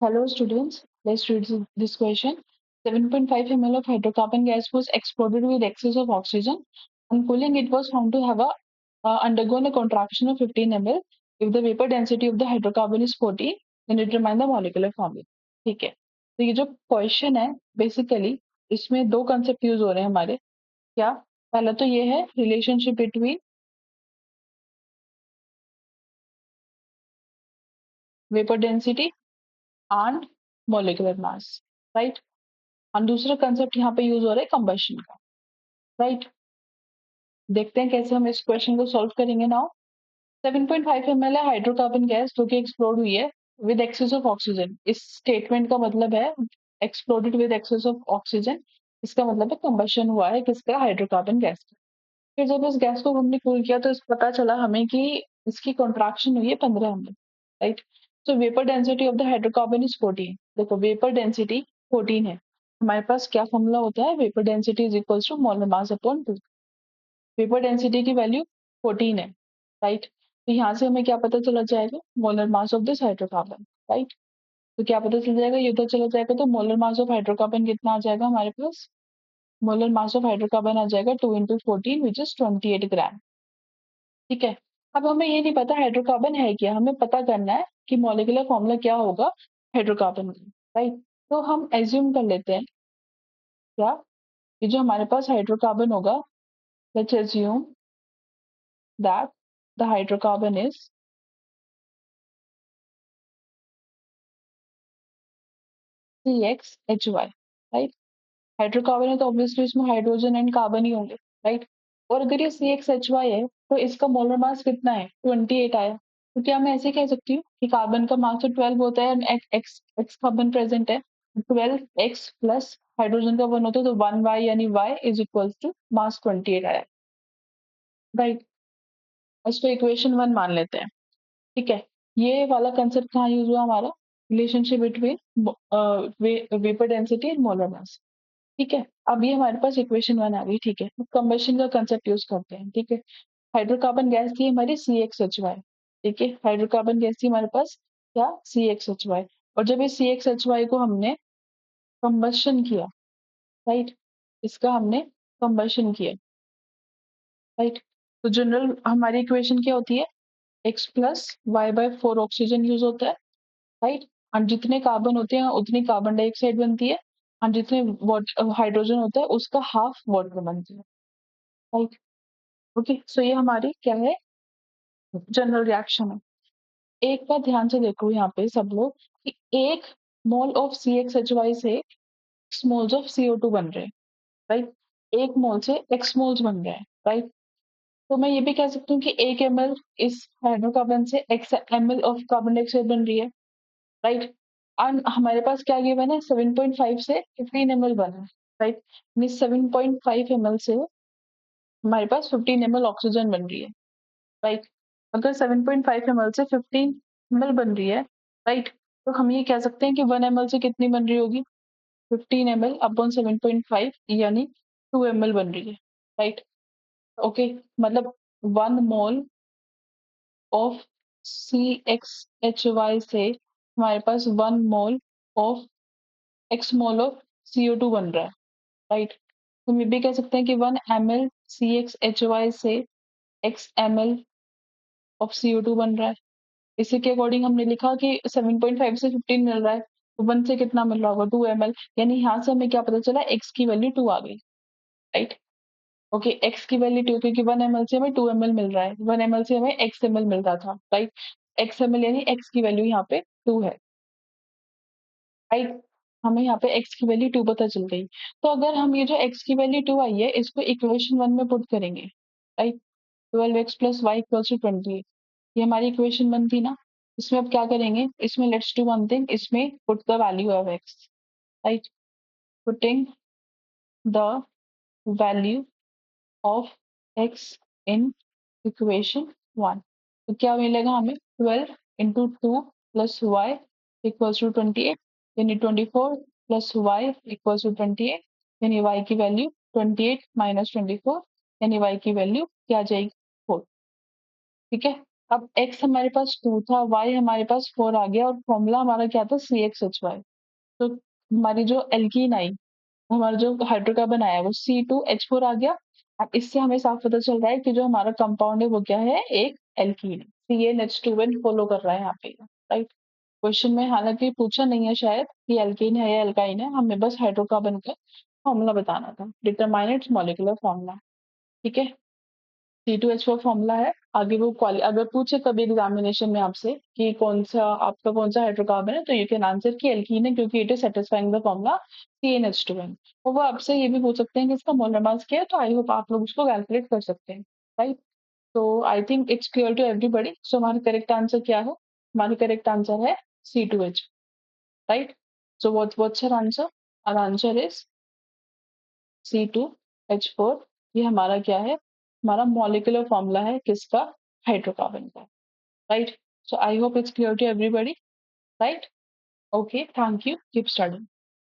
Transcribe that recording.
Hello students, let's read this question. 7.5 ml of hydrocarbon gas was exploded with excess of oxygen. On cooling, it was found to have undergone a contraction of 15 ml. If the vapor density of the hydrocarbon is 40, then it determine the molecular formula. ठीक है, तो ये जो question है basically इसमें दो concept use हो रहे हैं हमारे. क्या? पहला तो ये है relationship between vapour density and molecular mass, right. और दूसरा कंसेप्ट यहाँ पे यूज हो रहा है कंबशन का, राइट. देखते हैं कैसे हम इस क्वेश्चन को सॉल्व करेंगे नाउ. 7.5 ml है हाइड्रोकार्बन गैस जो कि एक्सप्लोड हुई है विद एक्सेस ऑफ ऑक्सीजन. इस स्टेटमेंट का मतलब है exploded with excess of oxygen. इसका मतलब है कंबशन हुआ है किसका? हाइड्रोकार्बन गैस का. फिर जब इस गैस को हमने कूल किया तो इस पता चला हमें कि इसकी कॉन्ट्रैक्शन हुई है 15 ml, right. So vapour density of the hydrocarbon is 14. देखो वेपर डेंसिटी 14 है. हमारे पास क्या फॉर्मूला होता है? Vapour density is equals to molar mass upon 2. Vapour density की वैल्यू 14 है, राइट. तो यहाँ से हमें क्या पता चला जाएगा? Molar mass of this hydrocarbon, right. तो क्या पता चल जाएगा? ये तो चला जाएगा. तो मोलर मास ऑफ हाइड्रोकार्बन कितना आ जाएगा हमारे पास? मोलर मास ऑफ हाइड्रोकार्बन आ जाएगा 2 into 14 विच इज 28 ग्राम. ठीक है. अब हमें ये नहीं पता हाइड्रोकार्बन है क्या, हमें पता करना है कि मॉलिक्यूलर फॉर्मूला क्या होगा हाइड्रोकार्बन का, राइट. तो हम एज्यूम कर लेते हैं क्या, ये जो हमारे पास हाइड्रोकार्बन होगा, let's assume that the hydrocarbon is CXHY, right. Hydrocarbon है तो ऑब्वियसली इसमें हाइड्रोजन एंड कार्बन ही होंगे, राइट. और अगर ये CXHY है तो इसका मोलर मास कितना है? 28 आया. तो क्या मैं ऐसे कह सकती हूँ कि कार्बन का मास तो 12 होता है एंड एक्स कार्बन प्रेजेंट है. 12x प्लस हाइड्रोजन का 1 होता है तो 1y यानी y is equal to mass 28 आया, राइट. इसको इक्वेशन 1 मान लेते हैं. ठीक है. ये वाला कंसेप्ट कहाँ यूज हुआ हमारा? Relationship between vapour density and molar mass. ठीक है. अब ये हमारे पास इक्वेशन 1 आ गई. ठीक है. कंबशन का कंसेप्ट यूज करते हैं. ठीक है. हाइड्रोकार्बन गैस थी हमारी CXHY. ठीक है. हाइड्रोकार्बन गैस थी हमारे पास क्या? CXHY. और जब इस CXHY को हमने कंबशन किया, राइट, इसका हमने कंबशन किया, राइट. तो जनरल हमारी इक्वेशन क्या होती है? x plus y by 4 oxygen use होता है, राइट. और जितने कार्बन होते हैं उतनी कार्बन डाइऑक्साइड बनती है और जितने हाइड्रोजन होता है उसका हाफ वाटर बनती है, राइट. ओके. सो ये हमारी क्या है? जनरल रिएक्शन है. एक बार ध्यान से देखो यहाँ पे सब लोग कि एक मोल ऑफ CXHY से x मोल्स ऑफ CO2 बन रहे हैं, राइट. एक मोल से x मोल्स बन रहे हैं, राइट. तो मैं ये भी कह सकती हूँ कि 1 ml इस हाइड्रोकार्बन से x ml of carbon dioxide बन रही है, राइट. और हमारे पास क्या गिवन है? 7.5 से 15 ml बना है, राइट. मीन 7.5 ml से हमारे पास 15 ml ऑक्सीजन बन रही है, राइट. अगर 7.5 ml से 15 ml बन रही है, राइट, तो हम ये कह सकते हैं कि 1 ml से कितनी बन रही होगी? 15 ml अपॉन 7.5 यानी 2 ml बन रही है, राइट. ओके. मतलब 1 मोल ऑफ CXHY से हमारे पास 1 mole of x mole of CO2 बन रहा है, राइट. तो हम ये भी कह सकते हैं कि 1 ml CXHY से x ml ऑफ CO2 बन रहा है. इसी के अकॉर्डिंग हमने लिखा कि 7.5 से 15 मिल रहा है तो 1 से कितना मिल रहा होगा? 2 ml. यानी यहाँ से हमें क्या पता चला? x की वैल्यू 2 आ गई, राइट. ओके. x की वैल्यू 2 क्योंकि 1 ml से हमें 2 ml मिल रहा है, 1 ml से हमें x ml मिल रहा था, राइट. x ml यानी x की वैल्यू यहाँ पे 2 है, राइट. हमें यहाँ पे x की वैल्यू 2 पता चल गई. तो अगर हम ये जो x की वैल्यू 2 आई है इसको इक्वेशन 1 में पुट करेंगे, right. 12x plus y equals to 28. ये हमारी इक्वेशन 1 थी ना. इसमें अब क्या करेंगे? इसमें लेट्स डू वन थिंग. इसमें put the value of x, right. Putting the value of x in equation 1. तो क्या मिलेगा हमें? 12 into 2 plus y equals to 28 यानी 24 प्लस वाई इक्वल्स टू 28 यानी y की वैल्यू 28 माइनस 24 यानी y की वैल्यू क्या आ जाएगी? 4. ठीक है. अब x हमारे पास 2 था, y हमारे पास 4 आ गया और फॉर्मूला हमारा क्या था, CXHY। तो हमारी जो एल्कीन आई, हमारा जो हाइड्रोकार्बन आया वो C2H4 आ गया। अब इससे हमें साफ पता चल रहा है कि जो हमारा कंपाउंड है वो क्या है, एक एल्कीन है। CnH2n फॉलो कर रहा है यहाँ पे, राइट। क्वेश्चन में हालांकि पूछा नहीं है शायद कि एल्कीन है या एल्काइन है, हमें बस हाइड्रोकार्बन का फॉर्मूला बताना था, डिटरमाइन इट्स मॉलिक्यूलर फॉर्मूला। ठीक है, C2H4 फॉर्मूला है। आगे वो अगर पूछे कभी एग्जामिनेशन में आपसे कि कौन सा आपका कौन सा हाइड्रोकार्बन है, तो यू कैन आंसर कि एल्कीन है, क्योंकि it is satisfying the formula CnH2n। और वो आपसे ये भी पूछ सकते हैं कि इसका मोलर मास क्या है, तो आई होप आप लोग उसको कैलकुलेट कर सकते हैं, राइट। तो I think it's clear to everybody. So हमारा करेक्ट आंसर क्या है, हमारा करेक्ट आंसर है C2H, right. So what's your answer? Our answer is C2H4। ये हमारा क्या है, हमारा मॉलिक्यूलर फॉर्मूला है किसका, हाइड्रोकार्बन का, right. So I hope it's clear to everybody, right. Okay, thank you, keep studying.